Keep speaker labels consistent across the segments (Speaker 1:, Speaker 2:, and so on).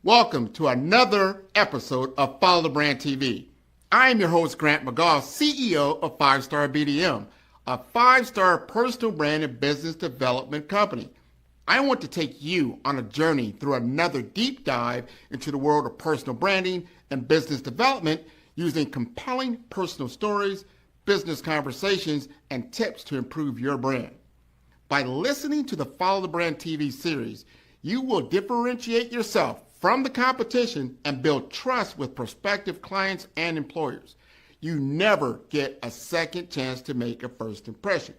Speaker 1: Welcome to another episode of Follow the Brand TV. I am your host, Grant McGaugh, CEO of 5-Star BDM, a 5-star personal brand and business development company. I want to take you on a journey through another deep dive into the world of personal branding and business development using compelling personal stories, business conversations, and tips to improve your brand. By listening to the Follow the Brand TV series, you will differentiate yourself from the competition and build trust with prospective clients and employers. You never get a second chance to make a first impression.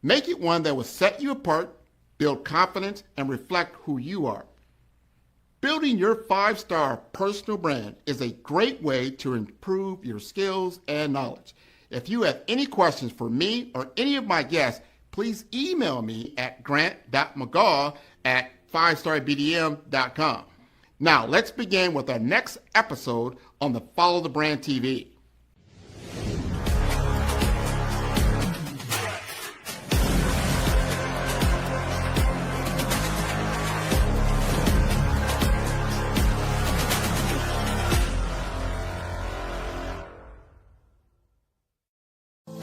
Speaker 1: Make it one that will set you apart, build confidence, and reflect who you are. Building your 5-star personal brand is a great way to improve your skills and knowledge. If you have any questions for me or any of my guests, please email me at grant.mcgaugh@5starbdm.com. Now, let's begin with our next episode on the Follow the Brand TV.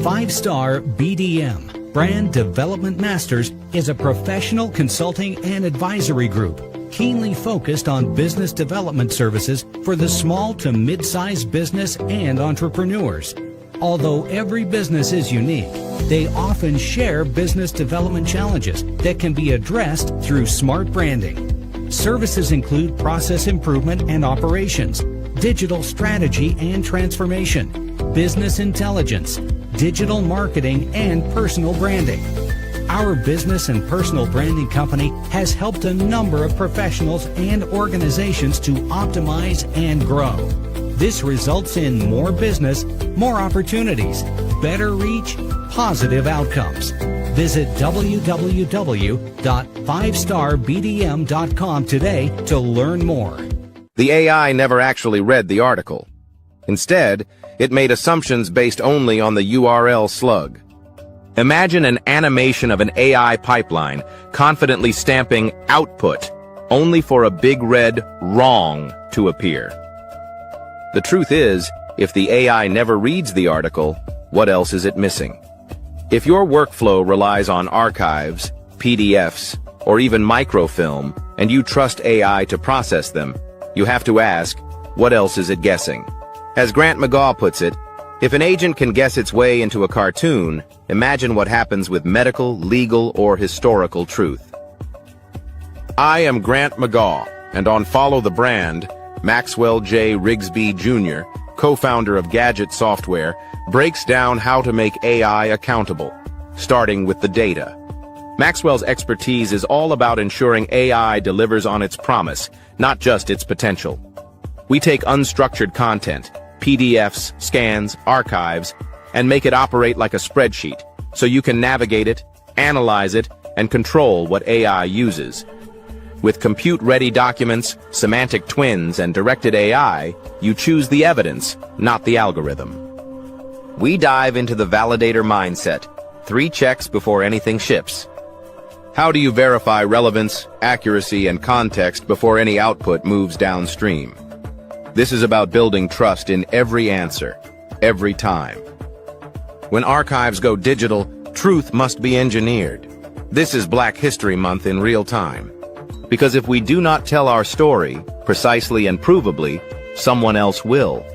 Speaker 2: Five-Star BDM, Brand Development Masters, is a professional consulting and advisory group keenly focused on business development services for the small to mid-sized business and entrepreneurs. Although every business is unique, they often share business development challenges that can be addressed through smart branding. Services include process improvement and operations, digital strategy and transformation, business intelligence, digital marketing, and personal branding. Our business and personal branding company has helped a number of professionals and organizations to optimize and grow. This results in more business, more opportunities, better reach, positive outcomes. Visit www.5starbdm.com today to learn more.
Speaker 3: The AI never actually read the article. Instead, it made assumptions based only on the URL slug. Imagine an animation of an AI pipeline confidently stamping output only for a big red wrong to appear. The truth is, if the AI never reads the article, what else is it missing? If your workflow relies on archives, PDFs, or even microfilm, and you trust AI to process them, you have to ask, what else is it guessing? As Grant McGaugh puts it, if an agent can guess its way into a cartoon, imagine what happens with medical, legal, or historical truth. I am Grant McGaugh, and on Follow the Brand, Maxwell J. Rigsby Jr., co-founder of Gadget Software, breaks down how to make AI accountable, starting with the data. Maxwell's expertise is all about ensuring AI delivers on its promise, not just its potential. We take unstructured content, PDFs, scans, archives, and make it operate like a spreadsheet, so you can navigate it, analyze it, and control what AI uses. With compute-ready documents, semantic twins, and directed AI, you choose the evidence, not the algorithm. We dive into the validator mindset, 3 checks before anything ships. How do you verify relevance, accuracy, and context before any output moves downstream? This is about building trust in every answer, every time. When archives go digital, truth must be engineered. This is Black History Month in real time. Because if we do not tell our story, precisely and provably, someone else will.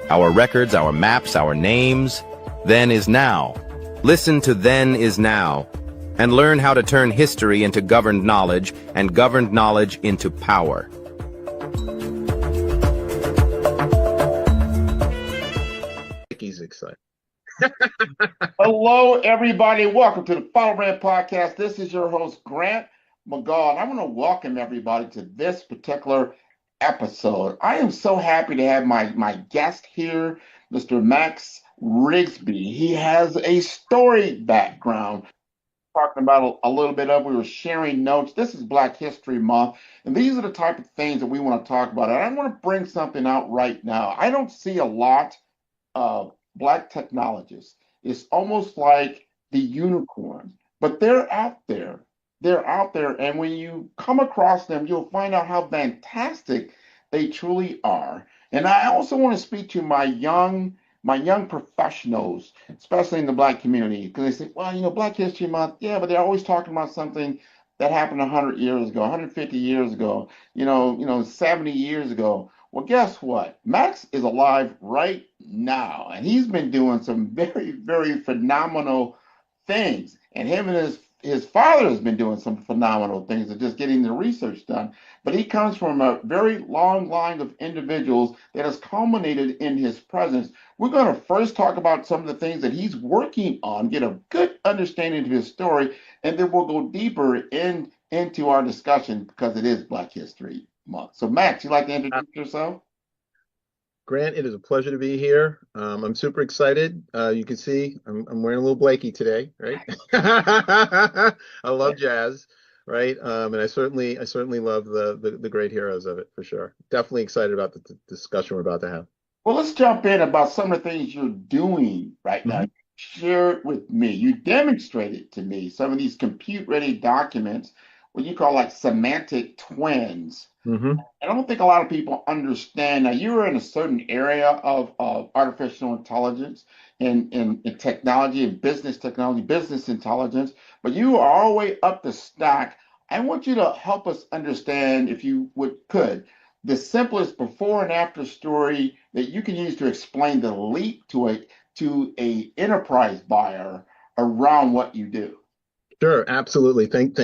Speaker 3: Our records, our maps, our names, then is now. Listen to Then is Now, and learn how to turn history into governed knowledge, and governed knowledge into power.
Speaker 4: He's excited.
Speaker 1: Hello, everybody. Welcome to the Follow Brand Podcast. This is your host, Grant McGaugh, and I want to welcome everybody to this particular episode. I am so happy to have my guest here, Mr. Max Rigsby. He has a storied background. Talking about a little bit of, we were sharing notes. This is Black History Month, and these are the type of things that we want to talk about. And I want to bring something out right now. I don't see a lot of Black technologists. It's almost like the unicorn, but they're out there. They're out there, and when you come across them, you'll find out how fantastic They truly are. And I also want to speak to my young professionals, especially in the Black community, because they say, well, Black History Month, yeah, but they're always talking about something that happened 100 years ago, 150 years ago, 70 years ago. Well, guess what? Max is alive right now, and he's been doing some very, very phenomenal things. And him and his father has been doing some phenomenal things of just getting the research done. But he comes from a very long line of individuals that has culminated in his presence. We're going to first talk about some of the things that he's working on, get a good understanding of his story, and then we'll go deeper into our discussion because it is Black History Month. So, Max, you like to introduce yourself?
Speaker 4: Grant, it is a pleasure to be here. I'm super excited. You can see I'm wearing a little Blakey today, right? I love jazz, right? And I certainly love the great heroes of it for sure. Definitely excited about the discussion we're about to have.
Speaker 1: Well, let's jump in about some of the things you're doing right now.
Speaker 4: Mhm.
Speaker 1: Share it with me. You demonstrated to me some of these compute-ready documents, what you call like semantic twins.
Speaker 4: Mhm.
Speaker 1: I don't think a lot of people understand. Now, you're in a certain area of artificial intelligence and technology and business technology, business intelligence, but you are all the way up the stack. I want you to help us understand, if you could, the simplest before and after story that you can use to explain the leap to a enterprise buyer around what you do.
Speaker 4: Sure, absolutely. Thank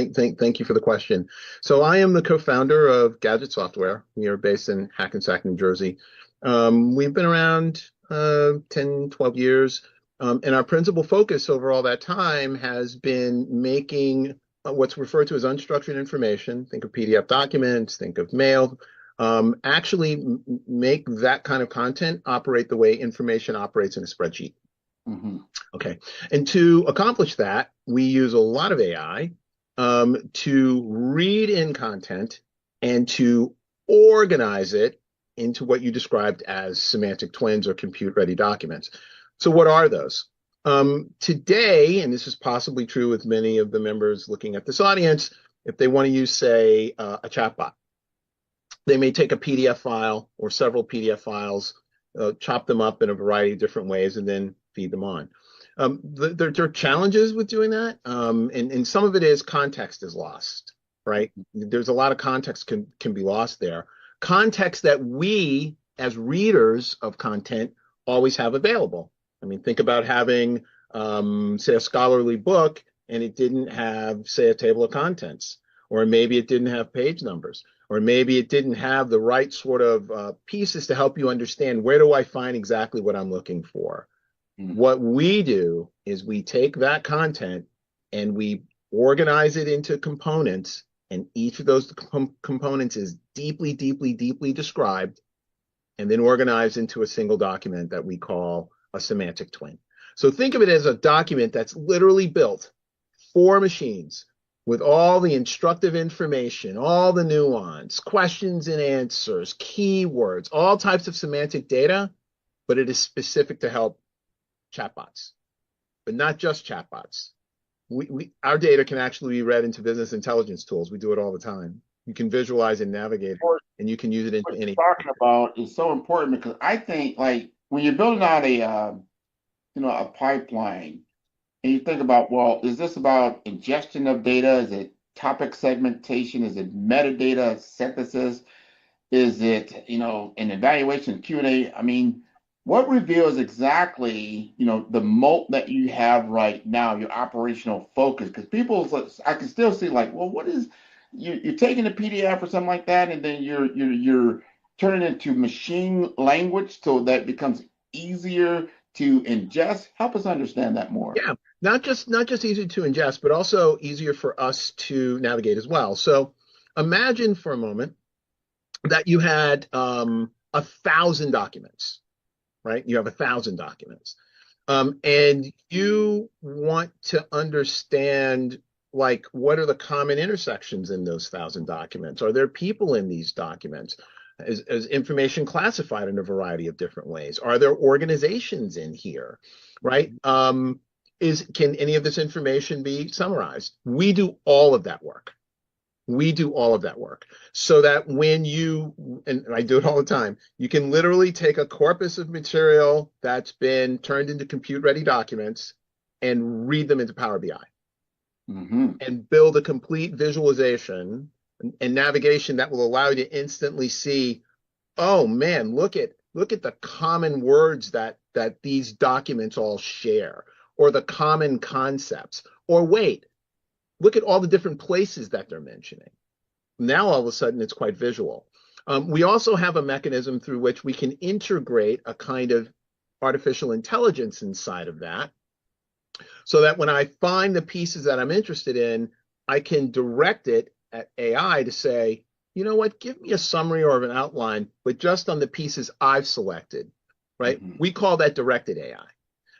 Speaker 4: you for the question. So I am the co-founder of Gadget Software. We are based in Hackensack, New Jersey. We've been around 10, 12 years. And our principal focus over all that time has been making what's referred to as unstructured information. Think of PDF documents, think of mail. Actually make that kind of content operate the way information operates in a spreadsheet.
Speaker 1: Mm-hmm.
Speaker 4: Okay. And to accomplish that, we use a lot of AI to read in content and to organize it into what you described as semantic twins or compute-ready documents. So what are those? Today, and this is possibly true with many of the members looking at this audience, if they want to use, say, a chatbot, they may take a PDF file or several PDF files, chop them up in a variety of different ways, and then feed them on. There are challenges with doing that, and some of it is context is lost, right? There's a lot of context can be lost there. Context that we, as readers of content, always have available. I mean, think about having, say, a scholarly book, and it didn't have, say, a table of contents, or maybe it didn't have page numbers, or maybe it didn't have the right sort of pieces to help you understand where do I find exactly what I'm looking for. What we do is we take that content and we organize it into components, and each of those components is deeply, deeply, deeply described and then organized into a single document that we call a semantic twin. So think of it as a document that's literally built for machines with all the instructive information, all the nuance, questions and answers, keywords, all types of semantic data, but it is specific to help chatbots, but not just chatbots. Our data can actually be read into business intelligence tools. We do it all the time. You can visualize and navigate, and you can use it into
Speaker 1: What
Speaker 4: any.
Speaker 1: you're talking about is so important because I think, like, when you're building out a pipeline, and you think about, well, is this about ingestion of data? Is it topic segmentation? Is it metadata synthesis? Is it, an evaluation Q&A? I mean, what reveals exactly, the moat that you have right now, your operational focus? Because I can still see like, well, what is you're taking a PDF or something like that, and then you're turning it into machine language so that becomes easier to ingest. Help us understand that more.
Speaker 4: Yeah, not just easier to ingest, but also easier for us to navigate as well. So imagine for a moment that you had 1,000 documents, right? You have 1,000 documents. And you want to understand, like, what are the common intersections in those 1,000 documents? Are there people in these documents? Is information classified in a variety of different ways? Are there organizations in here, right? Can any of this information be summarized? We do all of that work. We do all of that work so that when you, and I do it all the time, you can literally take a corpus of material that's been turned into compute-ready documents and read them into Power BI and build a complete visualization and navigation that will allow you to instantly see, oh man, look at the common words that these documents all share, or the common concepts, or wait, look at all the different places that they're mentioning. Now, all of a sudden, it's quite visual. We also have a mechanism through which we can integrate a kind of artificial intelligence inside of that, so that when I find the pieces that I'm interested in, I can direct it at AI to say, you know what, give me a summary or an outline, but just on the pieces I've selected, right? We call that directed AI.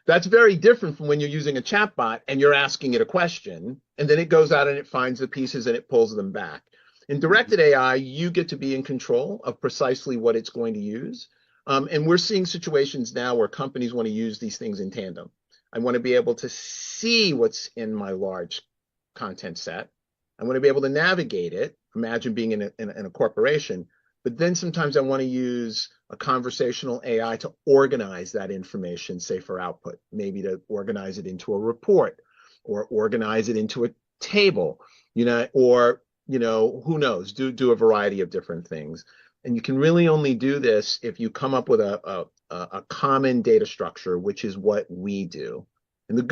Speaker 4: That's very different from when you're using a chatbot and you're asking it a question, and then it goes out and it finds the pieces and it pulls them back. In directed AI, you get to be in control of precisely what it's going to use. And we're seeing situations now where companies want to use these things in tandem. I want to be able to see what's in my large content set. I want to be able to navigate it. Imagine being in a corporation. But then sometimes I want to use a conversational AI to organize that information, say for output, maybe to organize it into a report or organize it into a table, or, who knows, do a variety of different things. And you can really only do this if you come up with a common data structure, which is what we do. And the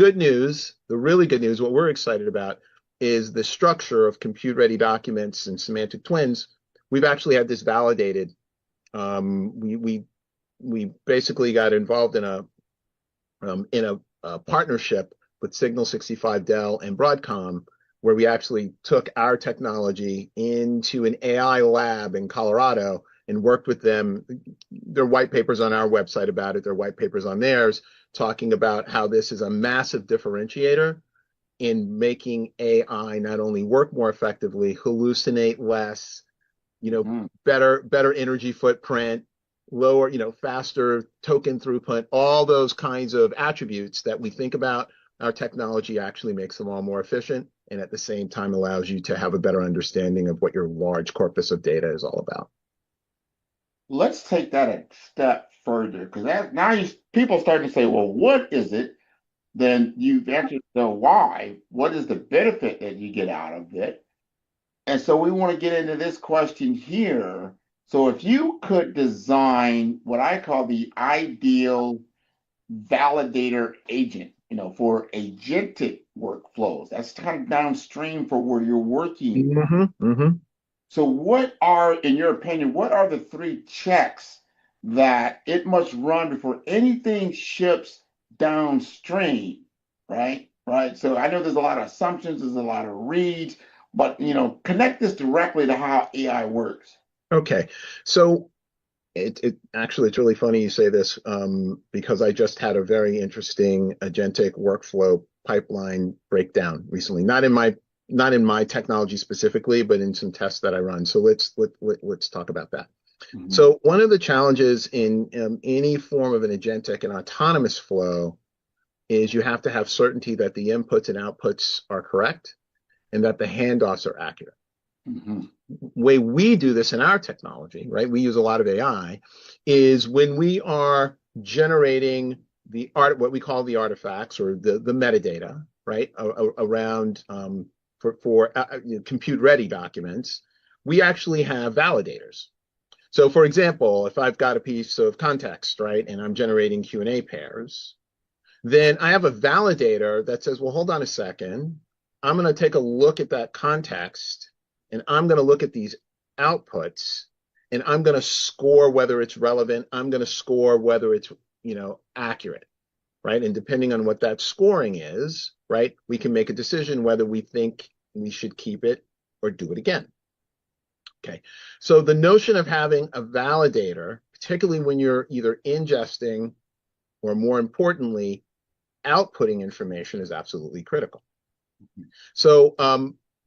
Speaker 4: really good news, what we're excited about is the structure of compute-ready documents and semantic twins. We've actually had this validated. We basically got involved in a partnership with Signal 65 Dell and Broadcom, where we actually took our technology into an AI lab in Colorado and worked with them. There are white papers on our website about it. There are white papers on theirs talking about how this is a massive differentiator in making AI not only work more effectively, hallucinate less, better energy footprint, lower, faster token throughput, all those kinds of attributes that we think about. Our technology actually makes them all more efficient, and at the same time allows you to have a better understanding of what your large corpus of data is all about.
Speaker 1: Let's take that a step further, because now people starting to say, well, what is it? Then you've answered the why. What is the benefit that you get out of it? And so we want to get into this question here. So if you could design what I call the ideal validator agent, for agentic workflows, that's kind of downstream for where you're working. So what are, in your opinion, what are the 3 checks that it must run before anything ships downstream, right? So I know there's a lot of assumptions, there's a lot of reads, but, connect this directly to how AI works.
Speaker 4: Okay. So it's really funny you say this, because I just had a very interesting agentic workflow pipeline breakdown recently, not in my technology specifically, but in some tests that I run. So let's talk about that. So one of the challenges in any form of an agentic and autonomous flow is you have to have certainty that the inputs and outputs are correct and that the handoffs are accurate. Way we do this in our technology, right? We use a lot of AI, is when we are generating what we call the artifacts or the metadata, right? Around for compute-ready documents, we actually have validators. So for example, if I've got a piece of context, right, and I'm generating Q&A pairs, then I have a validator that says, well, hold on a second. I'm going to take a look at that context, and I'm going to look at these outputs, and I'm going to score whether it's relevant. I'm going to score whether it's, accurate, right? And depending on what that scoring is, right, we can make a decision whether we think we should keep it or do it again. Okay, so the notion of having a validator, particularly when you're either ingesting or, more importantly, outputting information, is absolutely critical. So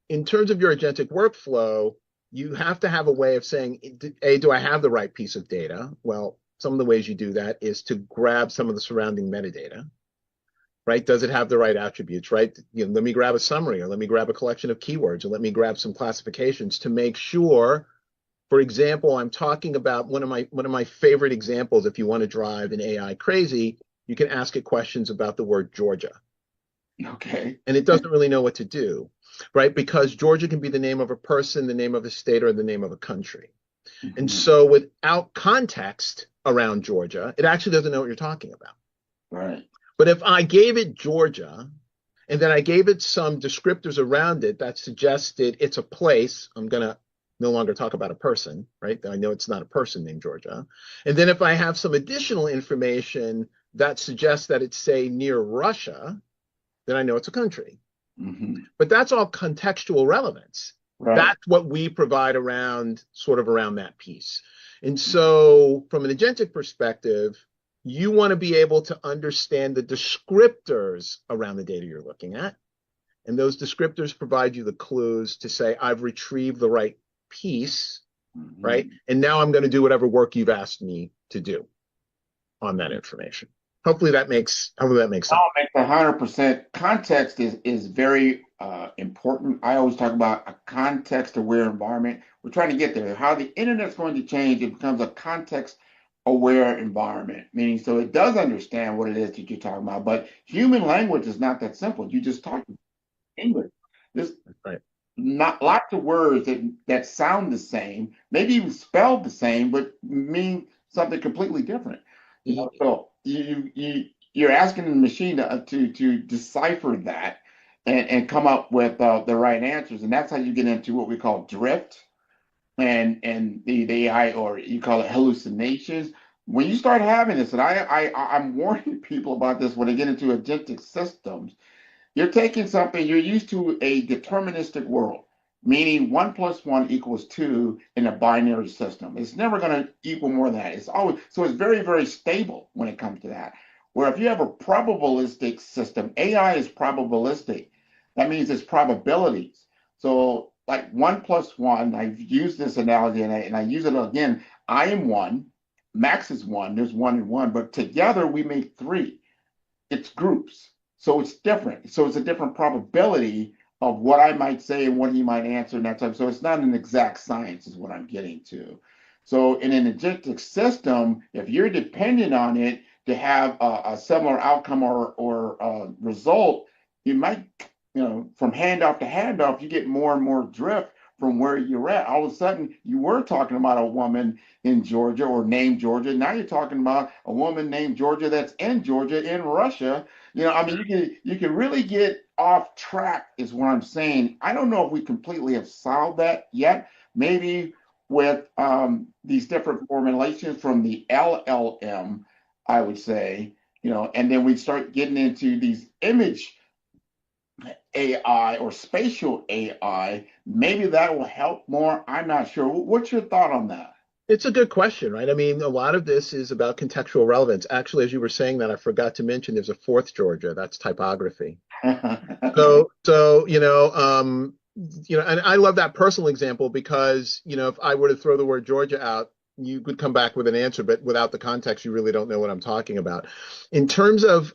Speaker 4: in terms of your agentic workflow, you have to have a way of saying, A, do I have the right piece of data? Well, some of the ways you do that is to grab some of the surrounding metadata. right? Does it have the right attributes, right? Let me grab a summary, or let me grab a collection of keywords, or let me grab some classifications to make sure. For example, I'm talking about one of my favorite examples. If you want to drive an AI crazy, you can ask it questions about the word Georgia.
Speaker 1: Okay.
Speaker 4: And it doesn't really know what to do, right? Because Georgia can be the name of a person, the name of a state, or the name of a country.
Speaker 1: Mm-hmm.
Speaker 4: And so without context around Georgia, it actually doesn't know what you're talking about.
Speaker 1: Right.
Speaker 4: But if I gave it Georgia, and then I gave it some descriptors around it that suggested it's a place, I'm going to no longer talk about a person, right? I know it's not a person named Georgia. And then if I have some additional information that suggests that it's, say, near Russia, then I know it's a country.
Speaker 1: Mm-hmm.
Speaker 4: But that's all contextual relevance.
Speaker 1: Right.
Speaker 4: That's what we provide around that piece. And so from an agentic perspective, you want to be able to understand the descriptors around the data you're looking at. And those descriptors provide you the clues to say, I've retrieved the right piece, right? And now I'm going to do whatever work you've asked me to do on that information. Hopefully that makes sense.
Speaker 1: I'll make 100%. Context is very important. I always talk about a context-aware environment. We're trying to get there. How the internet's going to change, it becomes a context-aware environment, meaning so it does understand what it is that you're talking about. But human language is not that simple. You just talk English. There's not lots of words that sound the same, maybe even spelled the same, but mean something completely different. So you're asking the machine to decipher that and come up with the right answers, and that's how you get into what we call drift and the AI, or you call it hallucinations. When you start having this, and I'm warning people about this when they get into agentic systems, you're taking something, you're used to a deterministic world, meaning 1 + 1 = 2 in a binary system. It's never going to equal more than that. It's always, so it's very, very stable when it comes to that. Where if you have a probabilistic system, AI is probabilistic. That means it's probabilities. So like 1 + 1, I've used this analogy and I use it again. I am 1, Max is 1, there's 1 and 1, but together we make 3. It's groups. So it's different. So it's a different probability of what I might say and what he might answer and that type. So it's not an exact science is what I'm getting to. So in an agentic system, if you're dependent on it to have a similar outcome or result, you might, from handoff to handoff, you get more and more drift from where you're at. All of a sudden, you were talking about a woman in Georgia or named Georgia. Now you're talking about a woman named Georgia that's in Georgia in Russia. You can really get off track is what I'm saying. I don't know if we completely have solved that yet. Maybe with these different formulations from the LLM, I would say, and then we start getting into these image AI or spatial AI, maybe that will help more. I'm not sure. What's your thought on that?
Speaker 4: It's a good question, right? I mean, a lot of this is about contextual relevance. Actually, as you were saying that, I forgot to mention there's a fourth Georgia. That's typography. So and I love that personal example because, if I were to throw the word Georgia out, you could come back with an answer, but without the context, you really don't know what I'm talking about. In terms of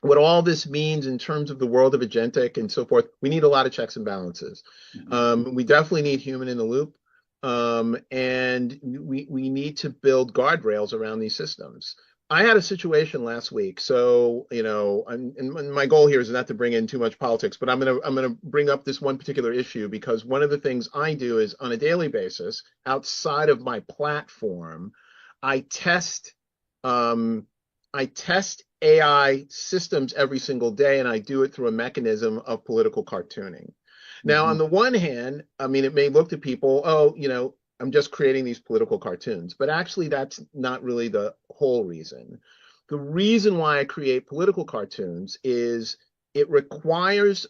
Speaker 4: what all this means in terms of the world of agentic and so forth, we need a lot of checks and balances. We definitely need human in the loop. And we need to build guardrails around these systems. I had a situation last week, so and my goal here is not to bring in too much politics, but I'm gonna bring up this one particular issue because one of the things I do is on a daily basis, outside of my platform, I test AI systems every single day, and I do it through a mechanism of political cartooning. Now, on the one hand, I mean, it may look to people, I'm just creating these political cartoons, but actually that's not really the whole reason. The reason why I create political cartoons is it requires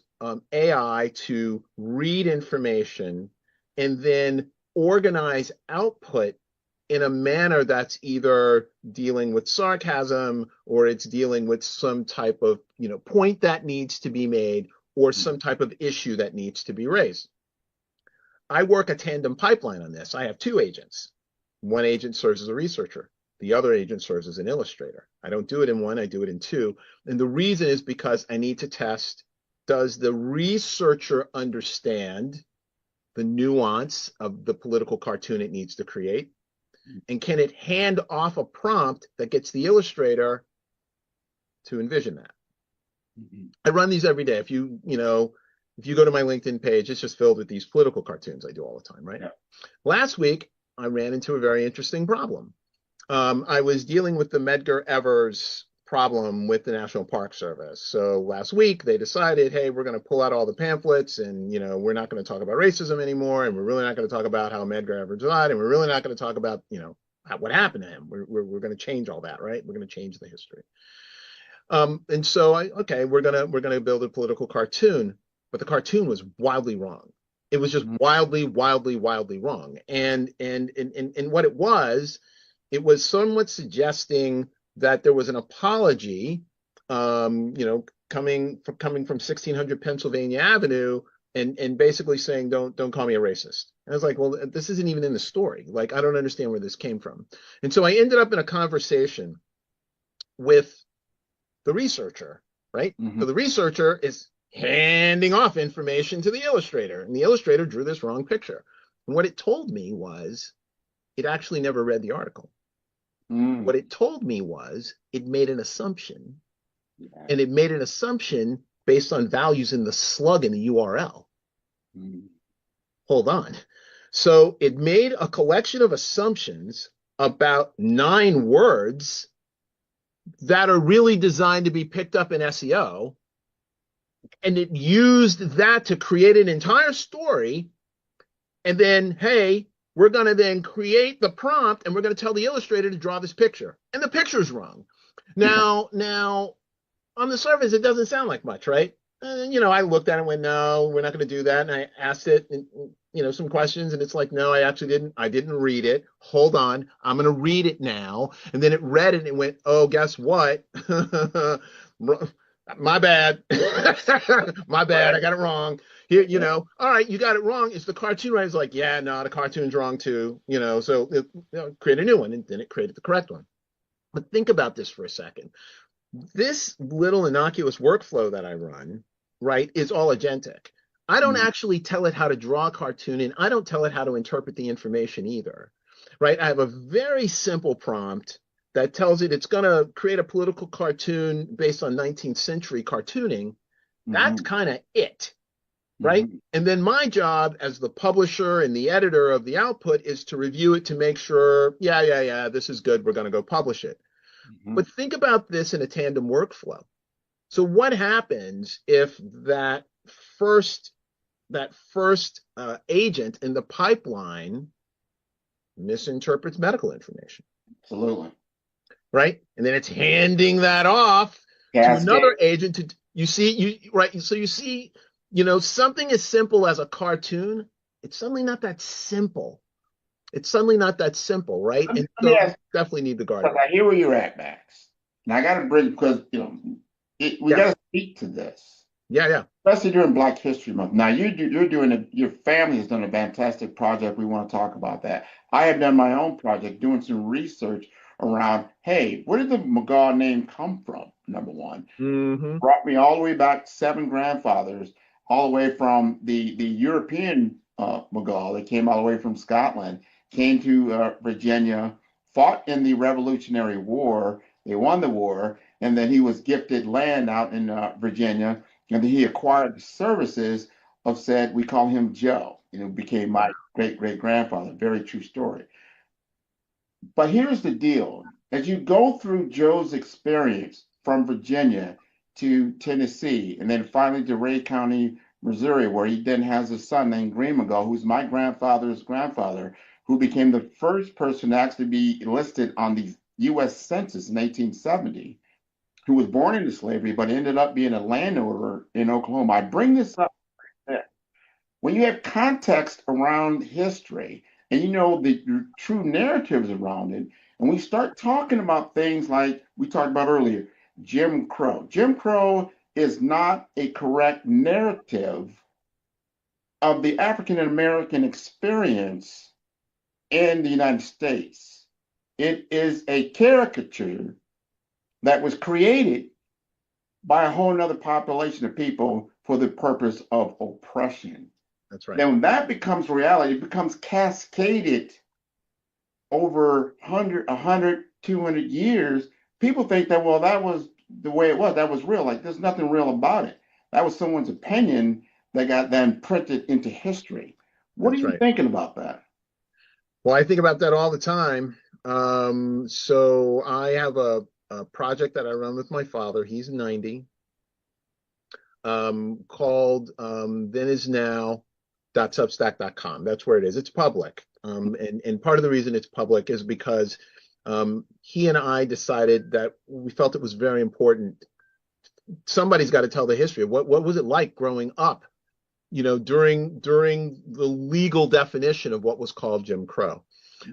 Speaker 4: AI to read information and then organize output in a manner that's either dealing with sarcasm or it's dealing with some type of, point that needs to be made or some type of issue that needs to be raised. I work a tandem pipeline on this. I have 2 agents. One agent serves as a researcher. The other agent serves as an illustrator. I don't do it in one, I do it in two. And the reason is because I need to test, does the researcher understand the nuance of the political cartoon it needs to create? And can it hand off a prompt that gets the illustrator to envision that? I run these every day. If you go to my LinkedIn page, it's just filled with these political cartoons I do all the time, right?
Speaker 5: Yeah.
Speaker 4: Last week, I ran into a very interesting problem. I was dealing with the Medgar Evers problem with the National Park Service. So last week they decided, hey, we're going to pull out all the pamphlets, and we're not going to talk about racism anymore, and we're really not going to talk about how Medgar Evers died, and we're really not going to talk about what happened to him. We're going to change all that, right? We're going to change the history. And so we're gonna build a political cartoon, but the cartoon was wildly wrong. It was just wildly wrong. And what it was somewhat suggesting that there was an apology, coming from 1600 Pennsylvania Avenue, and basically saying, don't call me a racist. And I was like, well, this isn't even in the story. Like, I don't understand where this came from. And so I ended up in a conversation with the researcher, right? So the researcher is handing off information to the illustrator, and the illustrator drew this wrong picture. And what it told me was it actually never read the article. What it told me was it made an assumption, and it made an assumption based on values in the slug in the URL. Hold on. So it made a collection of assumptions about 9 words that are really designed to be picked up in SEO. And it used that to create an entire story. And then, hey, we're going to then create the prompt, and we're going to tell the illustrator to draw this picture. And the picture's wrong. Now, on the surface, it doesn't sound like much, right? I looked at it and went, no, we're not going to do that. And I asked it, some questions, and it's like, no, I didn't read it. Hold on, I'm going to read it now. And then it read it and it went, oh, guess what? My bad. My bad. I got it wrong. Here, all right, you got it wrong. It's the cartoon, right? It's like, yeah, no, the cartoon's wrong too. So create a new one, and then it created the correct one. But think about this for a second. This little innocuous workflow that I run, right, is all agentic. I don't actually tell it how to draw a cartoon, and I don't tell it how to interpret the information either, right? I have a very simple prompt that tells it it's going to create a political cartoon based on 19th century cartooning. That's kind of it, right? And then my job as the publisher and the editor of the output is to review it to make sure, yeah, this is good. We're going to go publish it. But think about this in a tandem workflow. So what happens if that first agent in the pipeline misinterprets medical information?
Speaker 5: Absolutely.
Speaker 4: Right? And then it's handing that off to another agent to, right? So you see, something as simple as a cartoon, it's suddenly not that simple. It's suddenly not that simple, right? And so you definitely need the guard.
Speaker 5: I hear where you're at, Max. Now I got to bring, because we got to speak to this.
Speaker 4: Yeah.
Speaker 5: Especially during Black History Month. Now you're doing your family has done a fantastic project. We want to talk about that. I have done my own project, doing some research around, hey, where did the McGaw name come from? Number one, brought me all the way back 7 grandfathers, all the way from the European McGaw. They came all the way from Scotland, came to Virginia, fought in the Revolutionary War. They won the war, and then he was gifted land out in Virginia, and then he acquired the services of said, we call him Joe, became my great-great-grandfather. Very true story. But here's the deal. As you go through Joe's experience from Virginia to Tennessee, and then finally to Ray County, Missouri, where he then has a son named Green McGaw, who's my grandfather's grandfather, who became the first person to actually be enlisted on the U.S. Census in 1870, who was born into slavery, but ended up being a landowner in Oklahoma. I bring this up. When you have context around history, and the true narratives around it, and we start talking about things like we talked about earlier, Jim Crow. Jim Crow is not a correct narrative of the African American experience in the United States. It is a caricature that was created by a whole nother population of people for the purpose of oppression.
Speaker 4: That's right.
Speaker 5: Then when that becomes reality, it becomes cascaded over 100, 200 years. People think that, well, that was the way it was. That was real. Like, there's nothing real about it. That was someone's opinion that got then printed into history. What
Speaker 4: That's
Speaker 5: are you
Speaker 4: right.
Speaker 5: thinking about that?
Speaker 4: Well, I think about that all the time. So I have a project that I run with my father. He's 90, called thenisnow.substack.com. That's where it is. It's public. And part of the reason it's public is because he and I decided that we felt it was very important. Somebody's got to tell the history of what was it like growing up, during the legal definition of what was called Jim Crow.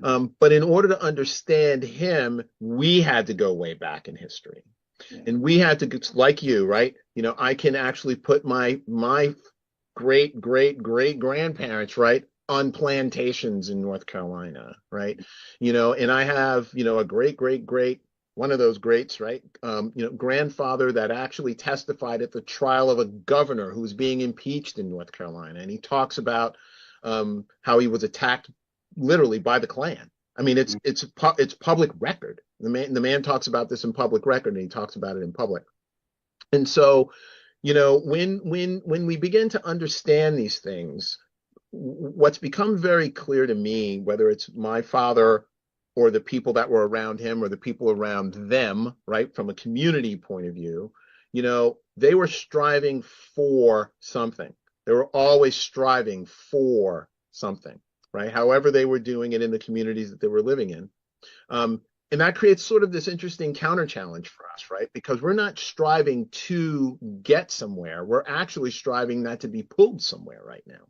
Speaker 4: But in order to understand him, we had to go way back in history. And we had to, like you, right? I can actually put my great grandparents, right, on plantations in North Carolina, right? And I have, a great one of those greats, right? Grandfather that actually testified at the trial of a governor who was being impeached in North Carolina. And he talks about how he was attacked literally by the Klan. I mean, it's public record. The man talks about this in public record, and he talks about it in public. And so, when we begin to understand these things, what's become very clear to me, whether it's my father or the people that were around him or the people around them, right, from a community point of view, they were striving for something. They were always striving for something, right? However they were doing it in the communities that they were living in. And that creates sort of this interesting counter challenge for us, right? Because we're not striving to get somewhere. We're actually striving not to be pulled somewhere right now.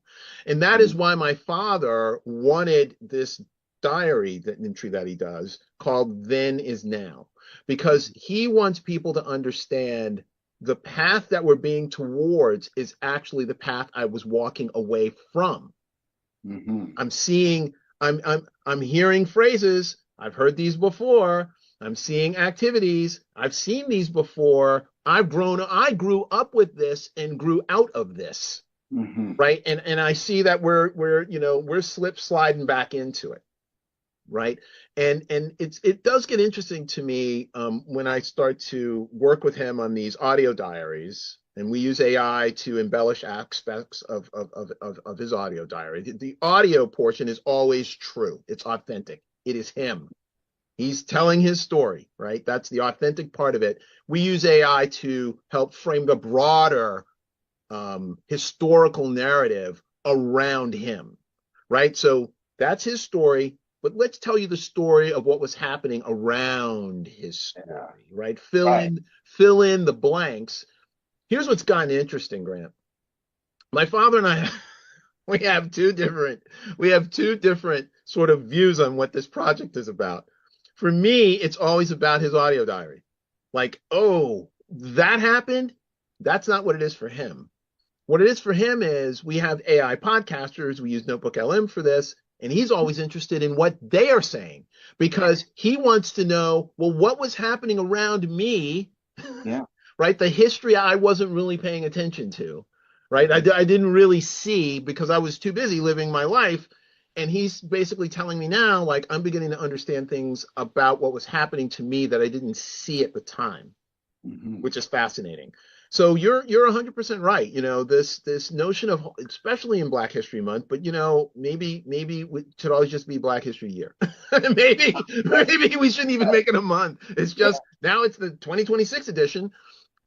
Speaker 4: And that is why my father wanted this diary entry that he does called Then Is Now, because he wants people to understand the path that we're being towards is actually the path I was walking away from. I'm hearing phrases. I've heard these before. I'm seeing activities. I've seen these before. I grew up with this and grew out of this. Right. And I see that we're sliding back into it. Right. And it does get interesting to me when I start to work with him on these audio diaries, and we use AI to embellish aspects of his audio diary. The audio portion is always true. It's authentic. It is him. He's telling his story, right? That's the authentic part of it. We use AI to help frame the broader historical narrative around him, right? So that's his story. But let's tell you the story of what was happening around his story, right? Fill in the blanks. Here's what's gotten interesting, Grant. My father and I, we have two different sort of views on what this project is about. For me, it's always about his audio diary. Like, oh, that happened? That's not what it is for him. What it is for him is we have AI podcasters. We use Notebook LM for this. And he's always interested in what they are saying, because he wants to know, well, what was happening around me, right? The history I wasn't really paying attention to, right? I didn't really see because I was too busy living my life. And he's basically telling me now, like, I'm beginning to understand things about what was happening to me that I didn't see at the time, which is fascinating. So you're 100% right. This notion of, especially in Black History Month, but maybe it should always just be Black History Year. maybe we shouldn't even make it a month. It's just now it's the 2026 edition.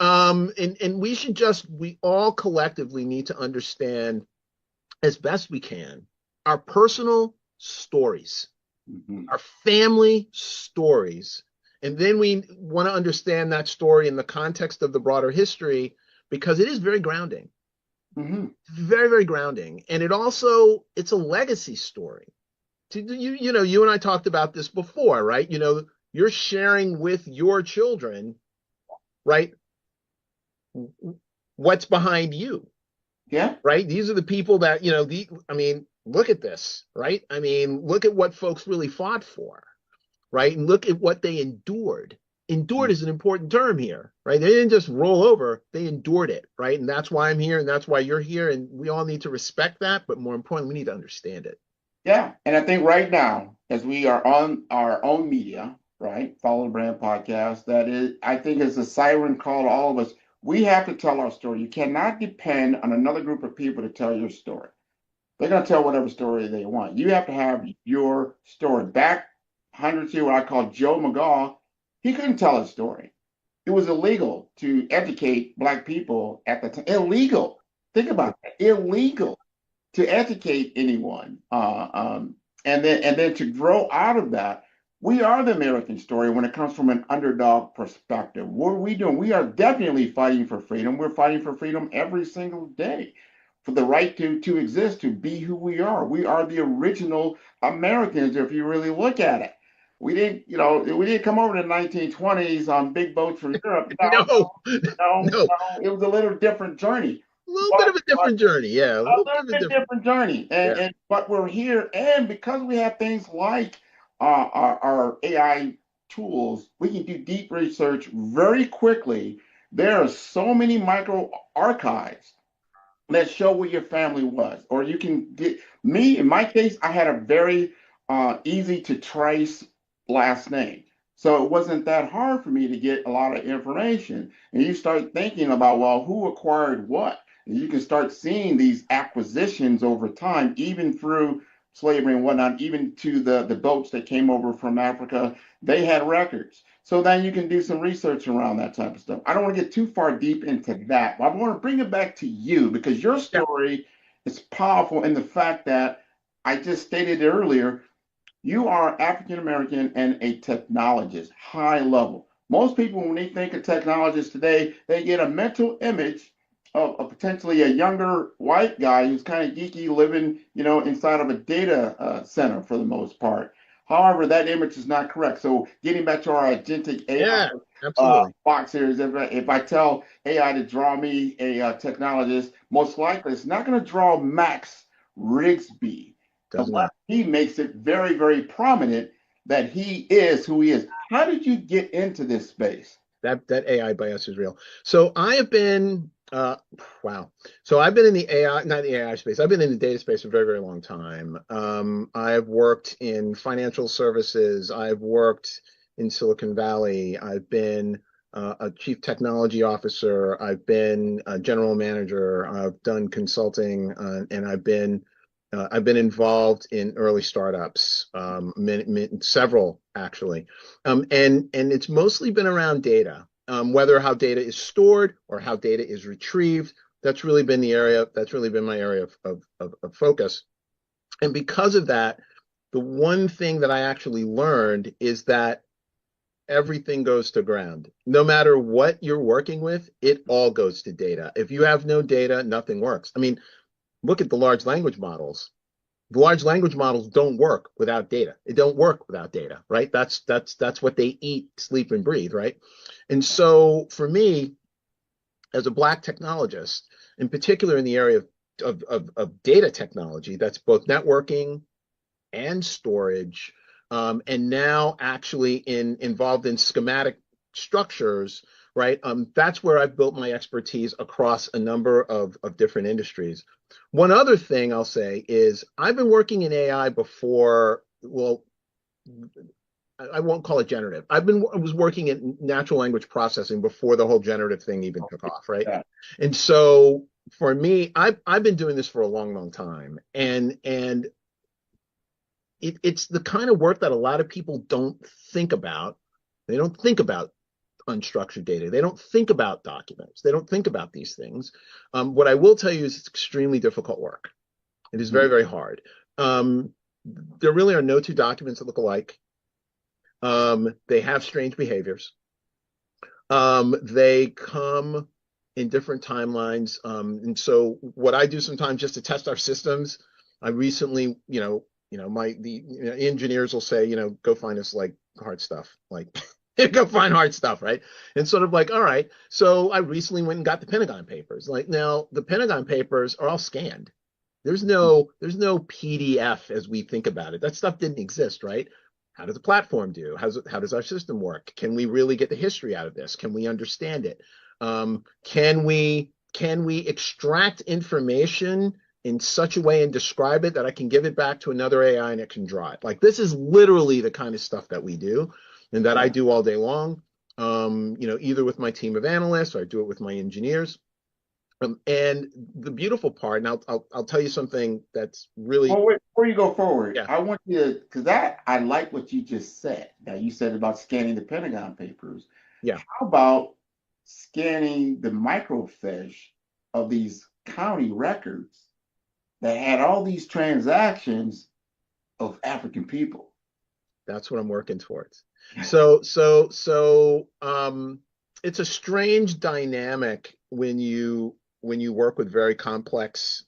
Speaker 4: And we all collectively need to understand as best we can our personal stories, our family stories. And then we want to understand that story in the context of the broader history, because it is very grounding, very, very grounding. And it's a legacy story. You and I talked about this before, right? You're sharing with your children, right, what's behind you.
Speaker 5: Yeah.
Speaker 4: Right. These are the people that, look at this, right? I mean, look at what folks really fought for. Right. And look at what they endured. endured is an important term here, right? They didn't just roll over, they endured it, right? And that's why I'm here, and that's why you're here, and we all need to respect that, but more importantly, we need to understand it.
Speaker 5: Yeah, and I think right now, as we are on our own media, right, Follow the Brand podcast, that is, I think is a siren call to all of us. We have to tell our story. You cannot depend on another group of people to tell your story. They're going to tell whatever story they want. You have to have your story. Back hundreds of years, what I call Joe McGaw, he couldn't tell his story. It was illegal to educate Black people at the time. Illegal. Think about that. Illegal to educate anyone, and then to grow out of that. We are the American story when it comes from an underdog perspective. What are we doing? We are definitely fighting for freedom. We're fighting for freedom every single day, for the right to exist, to be who we are. We are the original Americans, if you really look at it. We didn't come over to the 1920s on big boats from Europe.
Speaker 4: No, no,
Speaker 5: No, it was a little different journey.
Speaker 4: a little bit of a different journey, yeah, a
Speaker 5: A
Speaker 4: little
Speaker 5: little
Speaker 4: bit of a
Speaker 5: bit
Speaker 4: different,
Speaker 5: different journey, and
Speaker 4: yeah.
Speaker 5: but we're here, and because we have things like our AI tools, we can do deep research very quickly. There are so many micro archives that show where your family was, or you can get me. In my case, I had a very easy to trace last name. So it wasn't that hard for me to get a lot of information. And you start thinking about, well, who acquired what? And you can start seeing these acquisitions over time, even through slavery and whatnot, even to the boats that came over from Africa. They had records. So then you can do some research around that type of stuff. I don't want to get too far deep into that, but I want to bring it back to you because your
Speaker 4: Yeah.
Speaker 5: story is powerful in the fact that I just stated it earlier. You are African American and a technologist, high level. Most people, when they think of technologists today, they get a mental image of potentially a younger white guy who's kind of geeky, living, inside of a data center for the most part. However, that image is not correct. So, getting back to our agentic AI
Speaker 4: Yeah, absolutely.
Speaker 5: box here is if I tell AI to draw me a technologist, most likely it's not going to draw Max Rigsby
Speaker 4: Does
Speaker 5: unless
Speaker 4: not.
Speaker 5: he makes it very, very prominent that he is who he is. How did you get into this space?
Speaker 4: That AI bias is real. So I have been wow. So I've been in the AI, not the AI space. I've been in the data space for a very, very long time. I've worked in financial services. I've worked in Silicon Valley. I've been a chief technology officer. I've been a general manager. I've done consulting, and I've been involved in early startups, several actually, and it's mostly been around data, whether how data is stored or how data is retrieved. That's really been the area. That's really been my area of focus. And because of that, the one thing that I actually learned is that everything goes to ground. No matter what you're working with, it all goes to data. If you have no data, nothing works. I mean, look at the large language models. The large language models don't work without data. It don't work without data, right? That's what they eat, sleep, and breathe, right? And so for me, as a Black technologist, in particular in the area of data technology, that's both networking and storage, and now actually involved in schematic structures, right? That's where I've built my expertise across a number of different industries. One other thing I'll say is I've been working in AI before. Well, I won't call it generative. I was working in natural language processing before the whole generative thing even took off, right?
Speaker 5: Yeah.
Speaker 4: And so for me, I've been doing this for a long, long time, and it's the kind of work that a lot of people don't think about. They don't think about unstructured data. They don't think about documents. They don't think about these things. What I will tell you is it's extremely difficult work. It is very, very hard. There really are no two documents that look alike. They have strange behaviors. They come in different timelines. And so what I do sometimes just to test our systems, I recently, the engineers will say, go find us like hard stuff, like go find hard stuff, right? And sort of like, all right. So I recently went and got the Pentagon Papers. Like now the Pentagon Papers are all scanned. There's no PDF as we think about it. That stuff didn't exist, right? how does the platform do? How does our system work? Can we really get the history out of this? Can we understand it? Can we extract information in such a way and describe it that I can give it back to another AI and it can draw it? Like, this is literally the kind of stuff that we do and that I do all day long. Either with my team of analysts or I do it with my engineers. And the beautiful part, and I'll tell you something that's really.
Speaker 5: Oh, wait, before you go forward,
Speaker 4: Yeah.
Speaker 5: I want you to, because I like what you just said. That you said about scanning the Pentagon Papers.
Speaker 4: Yeah.
Speaker 5: How about scanning the microfiche of these county records that had all these transactions of African people?
Speaker 4: That's what I'm working towards. So it's a strange dynamic when you work with very complex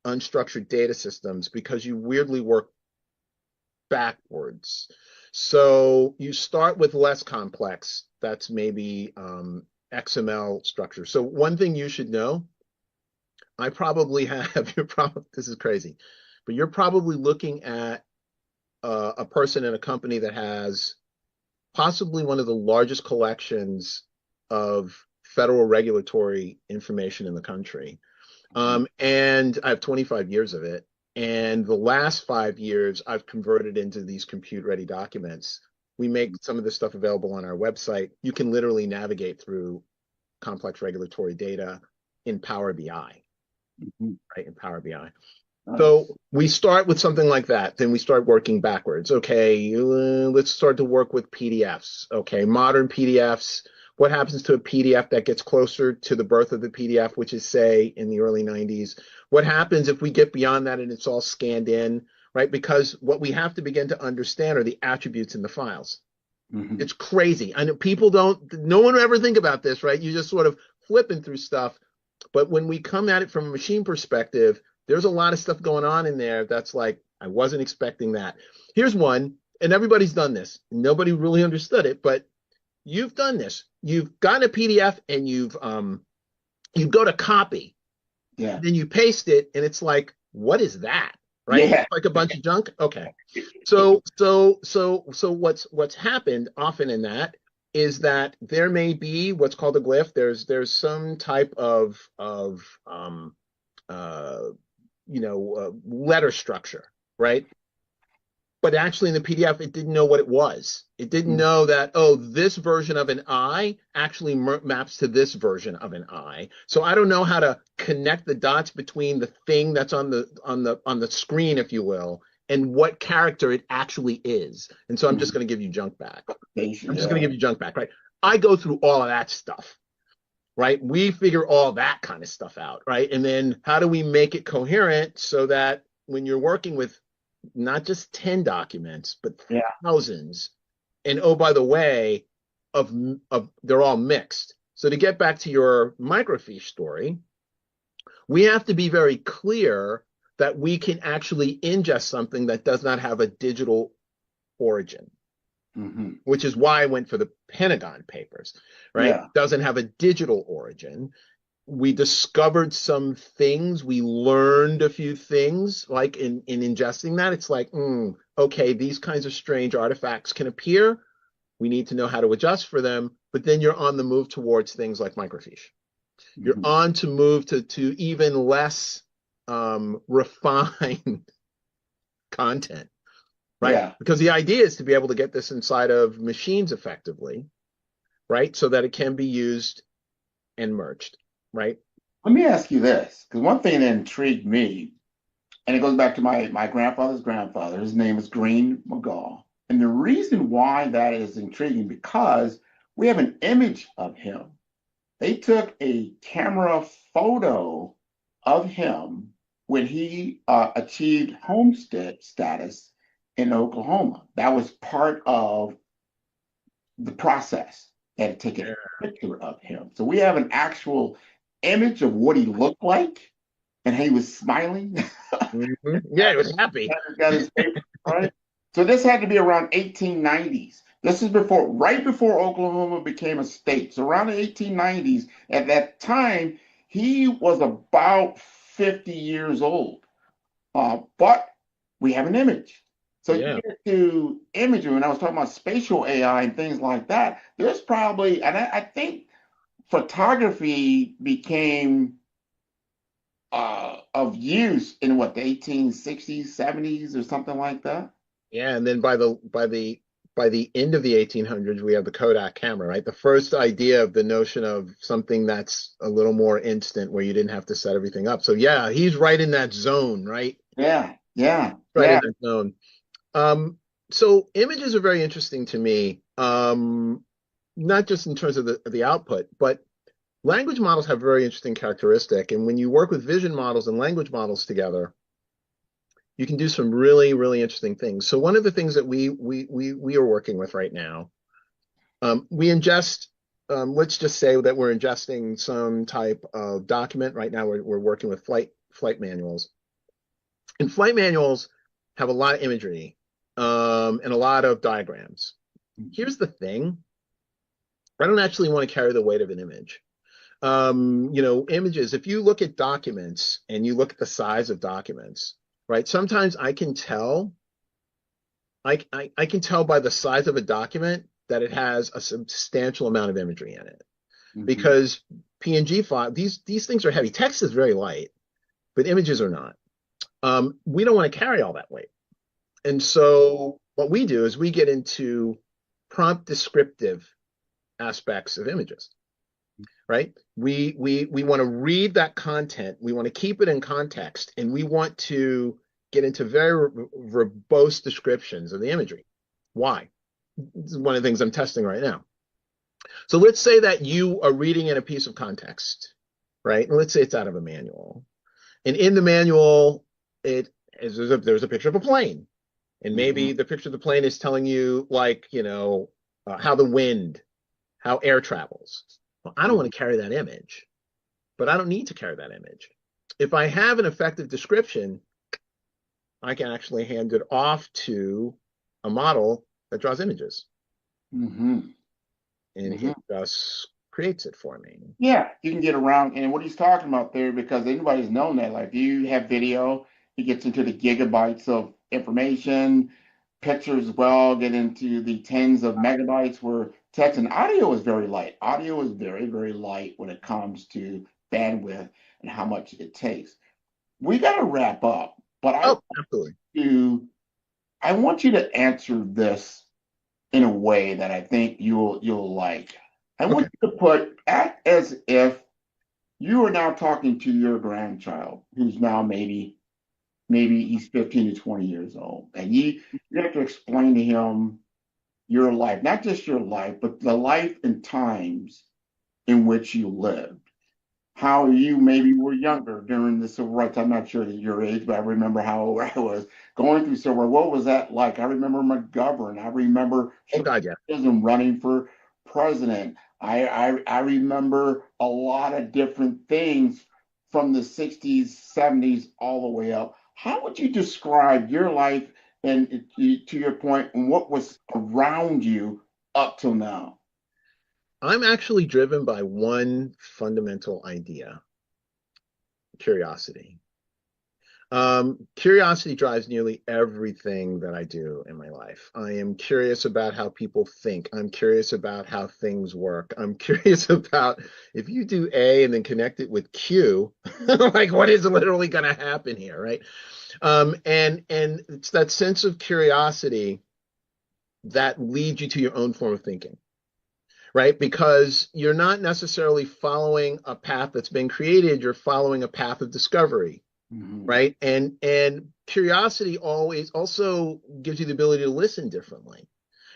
Speaker 4: unstructured data systems, because you weirdly work backwards. So you start with less complex, that's maybe XML structure. So one thing you should know, I probably have, this is crazy, but you're probably looking at a person in a company that has possibly one of the largest collections of federal regulatory information in the country. And I have 25 years of it. And the last 5 years, I've converted into these compute-ready documents. We make some of this stuff available on our website. You can literally navigate through complex regulatory data in Power BI, right? In Power BI. So we start with something like that. Then we start working backwards. Okay, let's start to work with PDFs. Okay, modern PDFs. What happens to a PDF that gets closer to the birth of the PDF, which is, say, in the early 90s? What happens if we get beyond that and it's all scanned in, right? Because what we have to begin to understand are the attributes in the files. It's crazy. I know no one would ever think about this, right? You just sort of flipping through stuff. But when we come at it from a machine perspective, there's a lot of stuff going on in there that's like, I wasn't expecting that. Here's one, and everybody's done this. Nobody really understood it, but you've done this. You've gotten a PDF and you go to copy.
Speaker 5: Yeah.
Speaker 4: Then you paste it, and it's like, what is that? Right?
Speaker 5: Yeah.
Speaker 4: It's like a bunch of junk. Okay. So what's happened often in that is that there may be what's called a glyph. There's some type of letter structure, right? But actually in the PDF, it didn't know what it was. It didn't know that, oh, this version of an I actually maps to this version of an I. So I don't know how to connect the dots between the thing that's on the screen, if you will, and what character it actually is. And so I'm just going to give you junk back. I'm just going to give you junk back, right? I go through all of that stuff, right? We figure all that kind of stuff out, right? And then how do we make it coherent so that when you're working with not just 10 documents, but thousands, and oh, by the way, of they're all mixed. So to get back to your microfiche story, we have to be very clear that we can actually ingest something that does not have a digital origin, which is why I went for the Pentagon Papers, right?
Speaker 5: Yeah.
Speaker 4: Doesn't have a digital origin. We discovered some things. We learned a few things, like in ingesting that. It's like, okay, these kinds of strange artifacts can appear. We need to know how to adjust for them. But then you're on the move towards things like microfiche. You're on to move to even less refined content, right?
Speaker 5: Yeah.
Speaker 4: Because the idea is to be able to get this inside of machines effectively, right? So that it can be used and merged. Right.
Speaker 5: Let me ask you this, because one thing that intrigued me, and it goes back to my grandfather's grandfather, his name is Green McGaw. And the reason why that is intriguing, because we have an image of him. They took a camera photo of him when he achieved homestead status in Oklahoma. That was part of the process. They had to take a picture of him. So we have an actual image of what he looked like and he was smiling.
Speaker 4: Yeah, he was happy.
Speaker 5: Got his paper, right? So this had to be around 1890s. This is right before Oklahoma became a state. So around the 1890s, at that time, he was about 50 years old. But we have an image. So you
Speaker 4: Yeah.
Speaker 5: get to imagery, when I was talking about spatial AI and things like that, there's probably, and I think photography became of use in what, the 1860s, 70s, or something like that.
Speaker 4: Yeah, and then by the end of the 1800s, we have the Kodak camera, right? The first idea of the notion of something that's a little more instant, where you didn't have to set everything up. So yeah, he's right in that zone, right?
Speaker 5: Yeah, yeah,
Speaker 4: Right in
Speaker 5: yeah.
Speaker 4: that zone. So images are very interesting to me, not just in terms of the output, but language models have a very interesting characteristic. And when you work with vision models and language models together, you can do some really, really interesting things. So one of the things that we are working with right now, we ingest. Let's just say that we're ingesting some type of document. Right now, we're working with flight manuals, and flight manuals have a lot of imagery, and a lot of diagrams. Here's the thing: I don't actually want to carry the weight of an image. Images. If you look at documents and you look at the size of documents, right? Sometimes I can tell. I can tell by the size of a document that it has a substantial amount of imagery in it,
Speaker 5: Mhm.
Speaker 4: because PNG file, these things are heavy. Text is very light, but images are not. We don't want to carry all that weight. And so what we do is we get into prompt descriptive aspects of images, right? We want to read that content, we want to keep it in context, and we want to get into very verbose descriptions of the imagery. Why? This is one of the things I'm testing right now. So let's say that you are reading in a piece of context, right? And let's say it's out of a manual. And in the manual, there's a picture of a plane. And maybe the picture of the plane is telling you, like, how the wind, how air travels. Well, I don't want to carry that image, but I don't need to carry that image. If I have an effective description, I can actually hand it off to a model that draws images,
Speaker 5: Mm-hmm.
Speaker 4: and it just creates it for me.
Speaker 5: Yeah, you can get around, and what he's talking about there, because anybody's known that, like, if you have video, it gets into the gigabytes of information, pictures as well get into the tens of megabytes, where text and audio is very light. Audio is very, very light when it comes to bandwidth and how much it takes. We got to wrap up, but
Speaker 4: Oh, absolutely.
Speaker 5: I want you to answer this in a way that I think you'll like. I want
Speaker 4: Okay.
Speaker 5: you to act as if you are now talking to your grandchild, who's now maybe he's 15 to 20 years old, and you have to explain to him your life, not just your life, but the life and times in which you lived. How you maybe were younger during the civil rights. I'm not sure your age, but I remember how I was going through civil rights. What was that like? I remember McGovern. I remember
Speaker 4: Oh God, yeah.
Speaker 5: running for president. I remember a lot of different things from the 60s, 70s, all the way up. How would you describe your life and, to your point, and what was around you up till now?
Speaker 4: I'm actually driven by one fundamental idea: curiosity. Curiosity drives nearly everything that I do in my life. I am curious about how people think. I'm curious about how things work. I'm curious about, if you do A and then connect it with Q, like, what is literally going to happen here, right? And it's that sense of curiosity that leads you to your own form of thinking, right? Because you're not necessarily following a path that's been created, you're following a path of discovery, right? And curiosity always also gives you the ability to listen differently,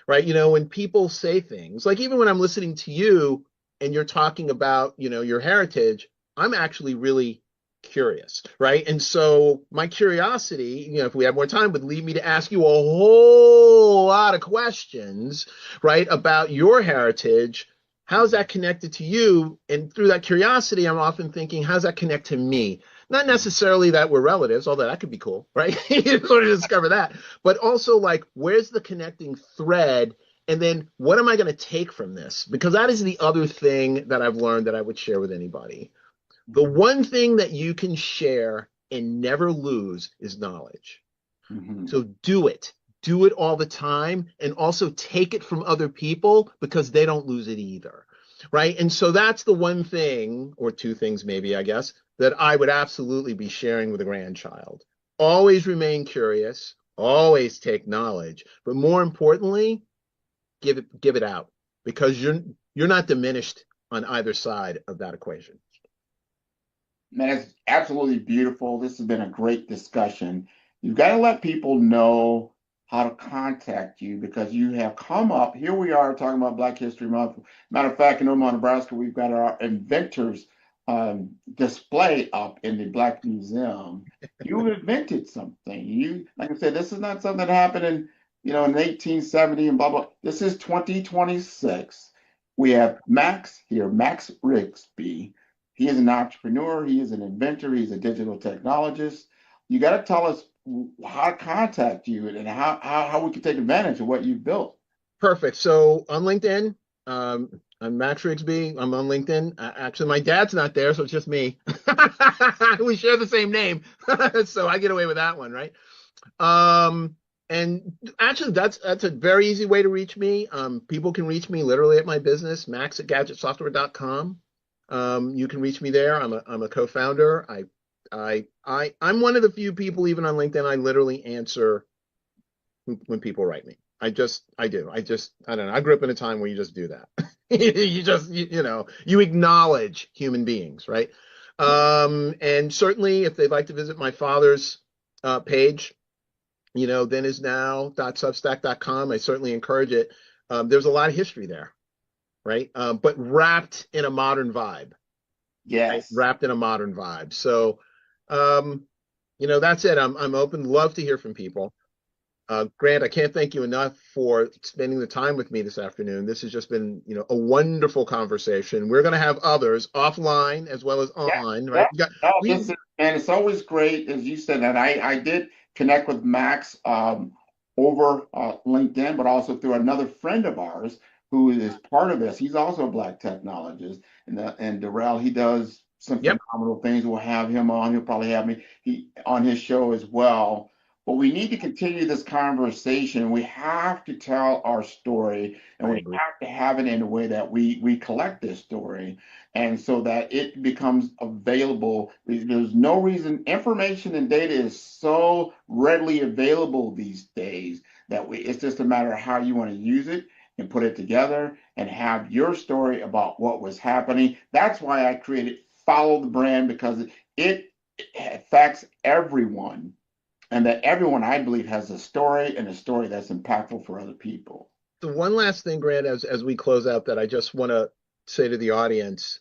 Speaker 4: right? When people say things, like even when I'm listening to you and you're talking about, your heritage, I'm actually really curious, right? And so my curiosity, if we had more time, would lead me to ask you a whole lot of questions, right, about your heritage. How's that connected to you? And through that curiosity, I'm often thinking, how's that connect to me? Not necessarily that we're relatives, although that could be cool, right? You sort of discover that. But also, like, where's the connecting thread? And then what am I going to take from this? Because that is the other thing that I've learned that I would share with anybody. The one thing that you can share and never lose is knowledge. So do it. do it all the time and also take it from other people because they don't lose it either. Right. And so that's the one thing, or two things maybe, I guess, that I would absolutely be sharing with a grandchild. Always remain curious, always take knowledge, but more importantly, give it out, because you're not diminished on either side of that equation.
Speaker 5: Man, it's absolutely beautiful. This has been a great discussion. You've got to let people know how to contact you, because you have come up. Here we are talking about Black History Month. Matter of fact, in Omaha, Nebraska, we've got our inventors display up in the Black Museum. You invented something. You, like I said, this is not something that happened in 1870 and blah blah. This is 2026. We have Max here, Max Rigsby. He is an entrepreneur. He is an inventor. He's a digital technologist. You got to tell us how to contact you and how we can take advantage of what you've built.
Speaker 4: Perfect. So on LinkedIn, I'm Max Rigsby. I'm on LinkedIn. Actually, my dad's not there, so it's just me. We share the same name, so I get away with that one, right? And actually, that's a very easy way to reach me. People can reach me literally at my business, max@gadgetsoftware.com. You can reach me there. I'm a co-founder. I'm one of the few people, even on LinkedIn, I literally answer when people write me. I don't know. I grew up in a time where you just do that. You acknowledge human beings, right? And certainly if they'd like to visit my father's page, thenisnow.substack.com, I certainly encourage it. There's a lot of history there, right? But wrapped in a modern vibe.
Speaker 5: Yes.
Speaker 4: Right? Wrapped in a modern vibe. So, that's it. I'm open. Love to hear from people. Grant, I can't thank you enough for spending the time with me this afternoon. This has just been, a wonderful conversation. We're going to have others offline as well as online, right?
Speaker 5: And it's always great, as you said, and I did connect with Max over LinkedIn, but also through another friend of ours who is part of this. He's also a Black technologist, and Darrell, he does some phenomenal things. We'll have him on. He'll probably have me on his show as well. But we need to continue this conversation. We have to tell our story, and we have to have it in a way that we collect this story, and so that it becomes available. There's no reason. Information and data is so readily available these days that it's just a matter of how you want to use it and put it together and have your story about what was happening. That's why I created Follow the Brand, because it affects everyone. And that everyone, I believe, has a story, and a story that's impactful for other people.
Speaker 4: So one last thing, Grant, as we close out, that I just want to say to the audience,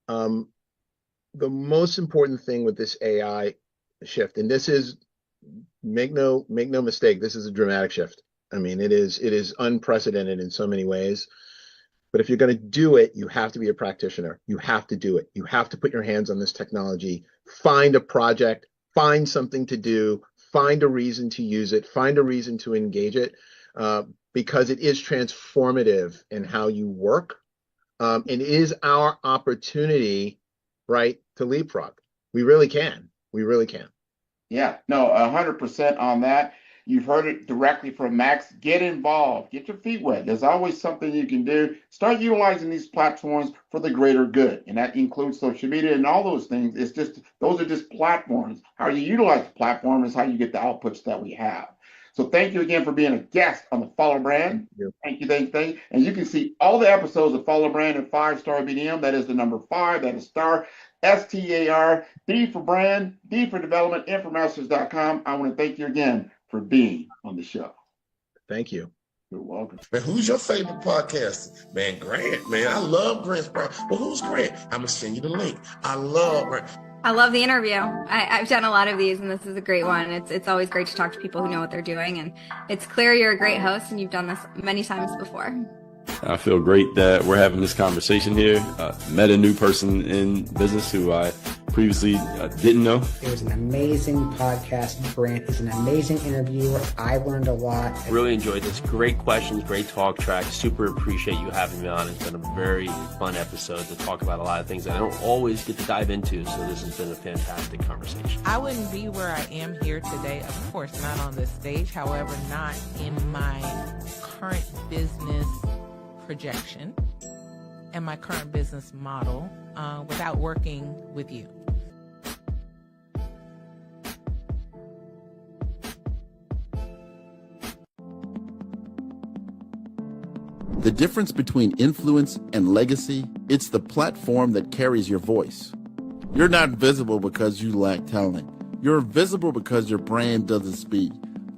Speaker 4: the most important thing with this AI shift, and this is, make no mistake, this is a dramatic shift. I mean, it is unprecedented in so many ways. But if you're going to do it, you have to be a practitioner. You have to do it. You have to put your hands on this technology. Find a project. Find something to do. Find a reason to use it, find a reason to engage it, because it is transformative in how you work. And it is our opportunity, right, to leapfrog. We really can. Yeah,
Speaker 5: no, 100% on that. You've heard it directly from Max. Get involved. Get your feet wet. There's always something you can do. Start utilizing these platforms for the greater good. And that includes social media and all those things. Those are just platforms. How you utilize the platform is how you get the outputs that we have. So thank you again for being a guest on the Follow Brand. Thank you. And you can see all the episodes of Follow Brand at 5-Star BDM. That is the number 5. That is star. STAR. D for brand. D for development. Infomasters.com. I want to thank you again for being on the show.
Speaker 4: Thank you.
Speaker 5: You're welcome.
Speaker 6: Man, who's your favorite podcaster? Man, Grant, man. I love Grant's podcast. Well, who's Grant? I'm going to send you the link. I love Grant.
Speaker 7: I love the interview. I've done a lot of these, and this is a great one. It's always great to talk to people who know what they're doing, and it's clear you're a great host, and you've done this many times before.
Speaker 8: I feel great that we're having this conversation here. Met a new person in business who I previously didn't know.
Speaker 9: It was an amazing podcast. Grant is an amazing interviewer. I learned a lot.
Speaker 10: Really enjoyed this. Great questions, great talk track. Super appreciate you having me on. It's been a very fun episode to talk about a lot of things that I don't always get to dive into, so this has been a fantastic conversation.
Speaker 11: I wouldn't be where I am here today, of course, not on this stage, however, not in my current business projection and my current business model without working with you.
Speaker 1: The difference between influence and legacy, it's the platform that carries your voice. You're not visible because you lack talent. You're visible because your brand doesn't speak.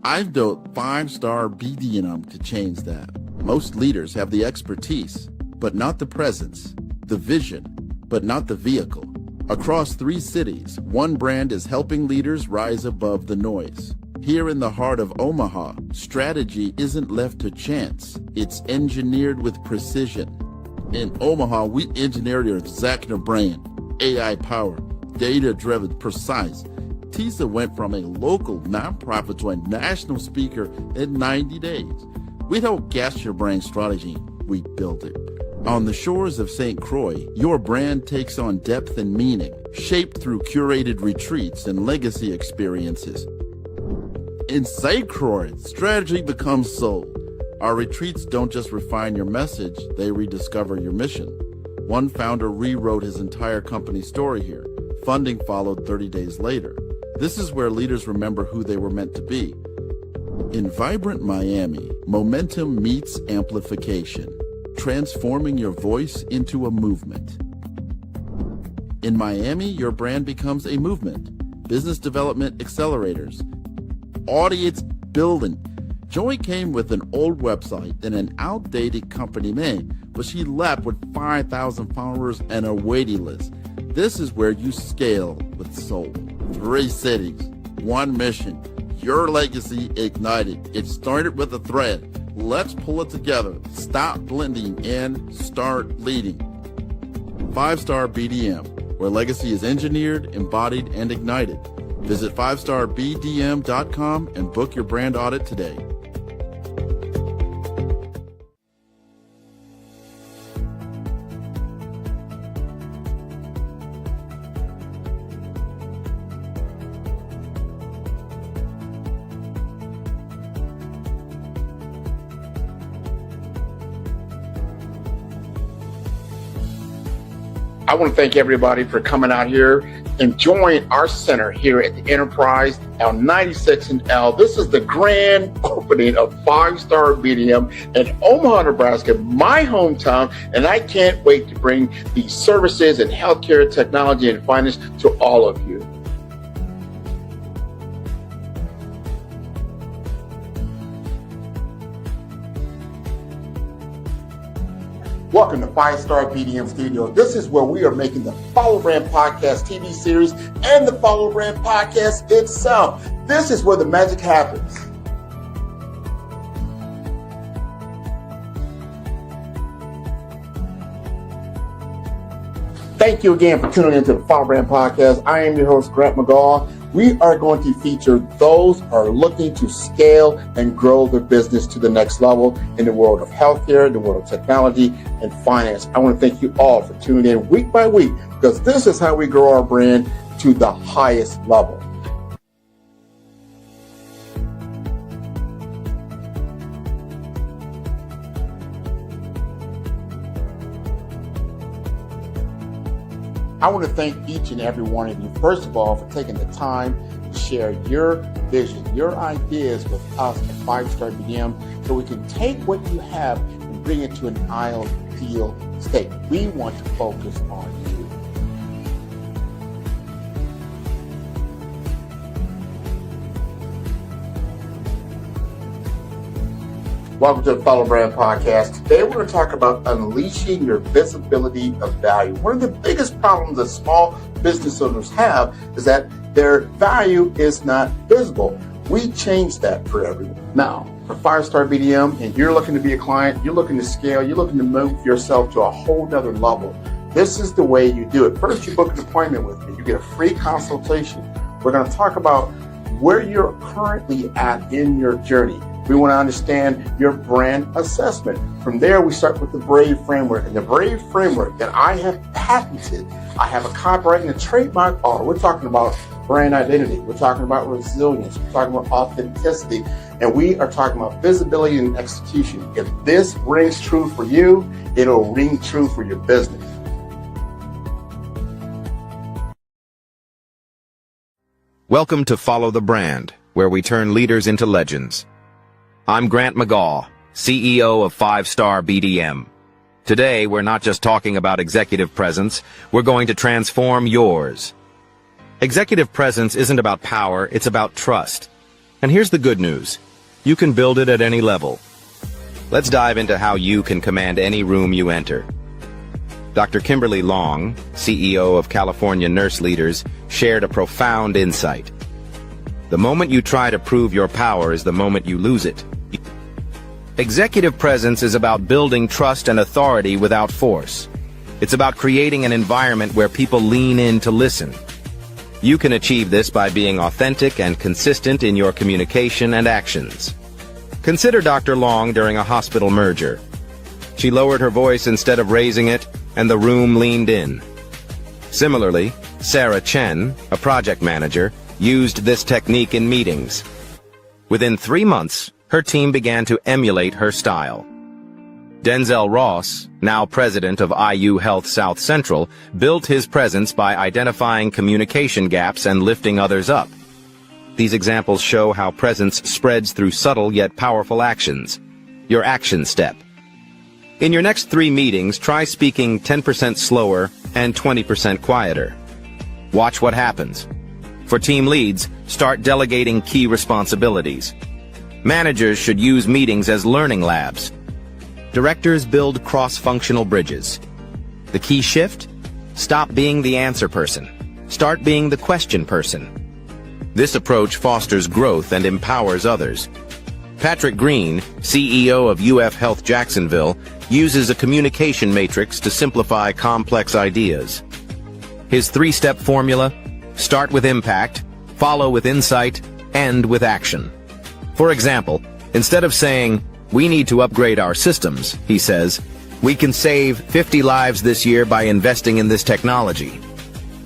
Speaker 1: I've built 5-star BDM to change that. Most leaders have the expertise, but not the presence, the vision, but not the vehicle. Across 3 cities, one brand is helping leaders rise above the noise. Here in the heart of Omaha, strategy isn't left to chance. It's engineered with precision. In Omaha, we engineered your Zachner brand, AI-powered, data-driven, precise. TISA went from a local nonprofit to a national speaker in 90 days. We don't guess your brand strategy, we build it. On the shores of St. Croix, your brand takes on depth and meaning, shaped through curated retreats and legacy experiences. In St. Croix, strategy becomes soul. Our retreats don't just refine your message, they rediscover your mission. One founder rewrote his entire company story here. Funding followed 30 days later. This is where leaders remember who they were meant to be. In vibrant Miami, momentum meets amplification, transforming your voice into a movement. In Miami, your brand becomes a movement. Business development accelerators, audience building. Joy came with an old website and an outdated company name, but she left with 5,000 followers and a waiting list. This is where you scale with soul. 3 cities, 1 mission, your legacy ignited. It started with a thread. Let's pull it together. Stop blending and start leading. 5-star BDM, where legacy is engineered, embodied, and ignited. Visit 5starbdm.com and book your brand audit today.
Speaker 5: I want to thank everybody for coming out here and join our center here at the Enterprise on 96 and L. This is the grand opening of 5-Star BDM in Omaha, Nebraska, my hometown, and I can't wait to bring these services in healthcare, technology, and finance to all of you. Welcome to 5-Star BDM Studio. This is where we are making the Follow Brand Podcast TV series and the Follow Brand Podcast itself. This is where the magic happens. Thank you again for tuning into the Follow Brand Podcast. I am your host, Grant McGaw. We are going to feature those who are looking to scale and grow their business to the next level in the world of healthcare, the world of technology, and finance. I want to thank you all for tuning in week by week, because this is how we grow our brand to the highest level. I want to thank each and every one of you, first of all, for taking the time to share your vision, your ideas with us at 5-Star BDM, so we can take what you have and bring it to an ideal state. We want to focus on you. Welcome to the Follow Brand Podcast. Today we're going to talk about unleashing your visibility of value. One of the biggest problems that small business owners have is that their value is not visible. We change that for everyone. Now, for 5-Star BDM, and you're looking to be a client, you're looking to scale, you're looking to move yourself to a whole nother level. This is the way you do it. First, you book an appointment with me. You get a free consultation. We're going to talk about where you're currently at in your journey. We want to understand your brand assessment. From there, we start with the BRAVE framework. And the BRAVE framework that I have patented, I have a copyright and a trademark. Oh, we're talking about brand identity. We're talking about resilience. We're talking about authenticity. And we are talking about visibility and execution. If this rings true for you, it'll ring true for your business.
Speaker 3: Welcome to Follow the Brand, where we turn leaders into legends. I'm Grant McGaw, CEO of 5-Star BDM. Today, we're not just talking about executive presence, we're going to transform yours. Executive presence isn't about power, it's about trust. And here's the good news. You can build it at any level. Let's dive into how you can command any room you enter. Dr. Kimberly Long, CEO of California Nurse Leaders, shared a profound insight. The moment you try to prove your power is the moment you lose it. Executive presence is about building trust and authority without force. It's about creating an environment where people lean in to listen. You can achieve this by being authentic and consistent in your communication and actions. Consider Dr. Long during a hospital merger. She lowered her voice instead of raising it, and the room leaned in. Similarly, Sarah Chen, a project manager, used this technique in meetings. Within 3 months, her team began to emulate her style. Denzel Ross, now president of IU Health South Central, built his presence by identifying communication gaps and lifting others up. These examples show how presence spreads through subtle yet powerful actions. Your action step. In your next 3 meetings, try speaking 10% slower and 20% quieter. Watch what happens. For team leads, start delegating key responsibilities. Managers should use meetings as learning labs. Directors build cross-functional bridges. The key shift? Stop being the answer person. Start being the question person. This approach fosters growth and empowers others. Patrick Green, CEO of UF Health Jacksonville, uses a communication matrix to simplify complex ideas. His 3-step formula: start with impact, follow with insight, end with action. For example, instead of saying, "We need to upgrade our systems," he says, "We can save 50 lives this year by investing in this technology.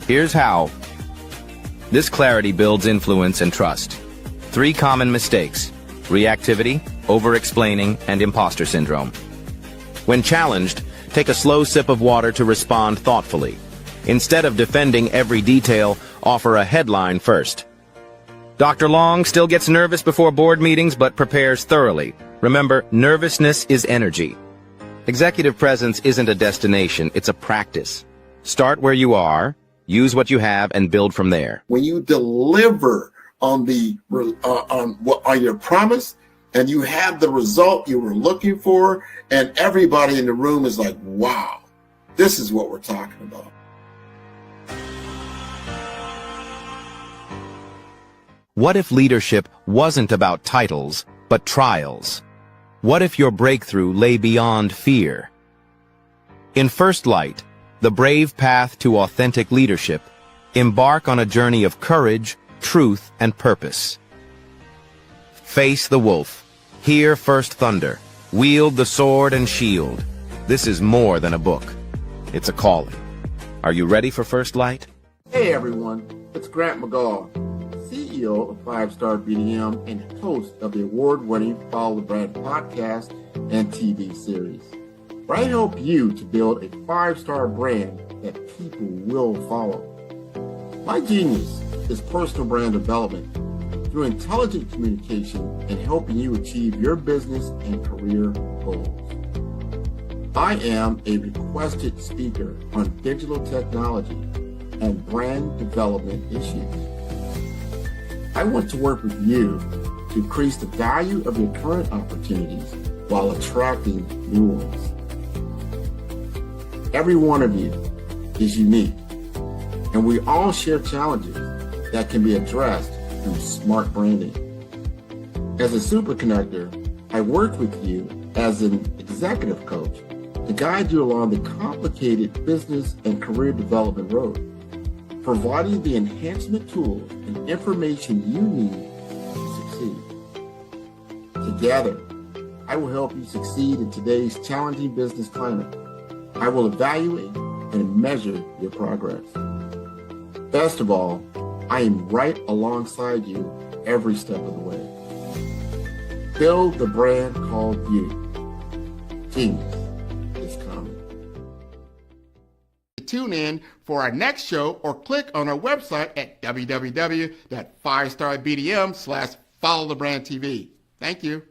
Speaker 3: Here's how." This clarity builds influence and trust. 3 common mistakes: reactivity, over-explaining, and imposter syndrome. When challenged, take a slow sip of water to respond thoughtfully. Instead of defending every detail, offer a headline first. Dr. Long still gets nervous before board meetings but prepares thoroughly. Remember, nervousness is energy. Executive presence isn't a destination, it's a practice. Start where you are, use what you have, and build from there.
Speaker 6: When you deliver on your promise and you have the result you were looking for, and everybody in the room is like, wow, this is what we're talking about.
Speaker 3: What if leadership wasn't about titles, but trials? What if your breakthrough lay beyond fear? In First Light, The Brave Path to Authentic Leadership, embark on a journey of courage, truth, and purpose. Face the wolf. Hear first thunder. Wield the sword and shield. This is more than a book. It's a calling. Are you ready for First Light?
Speaker 5: Hey everyone, it's Grant McGaw, CEO of 5-Star BDM and host of the award-winning Follow the Brand podcast and TV series, where I help you to build a 5-star brand that people will follow. My genius is personal brand development through intelligent communication and helping you achieve your business and career goals. I am a requested speaker on digital technology and brand development issues. I want to work with you to increase the value of your current opportunities while attracting new ones. Every one of you is unique, and we all share challenges that can be addressed through smart branding. As a super connector, I work with you as an executive coach to
Speaker 6: to guide you along the complicated business and career development road, providing the enhancement tools and information you need to succeed. Together, I will help you succeed in today's challenging business climate. I will evaluate and measure your progress. Best of all, I am right alongside you every step of the way. Build the brand called you. Genius is coming.
Speaker 1: Tune in for our next show or click on our website at www.firestarbdm/followthebrandtv. Thank you.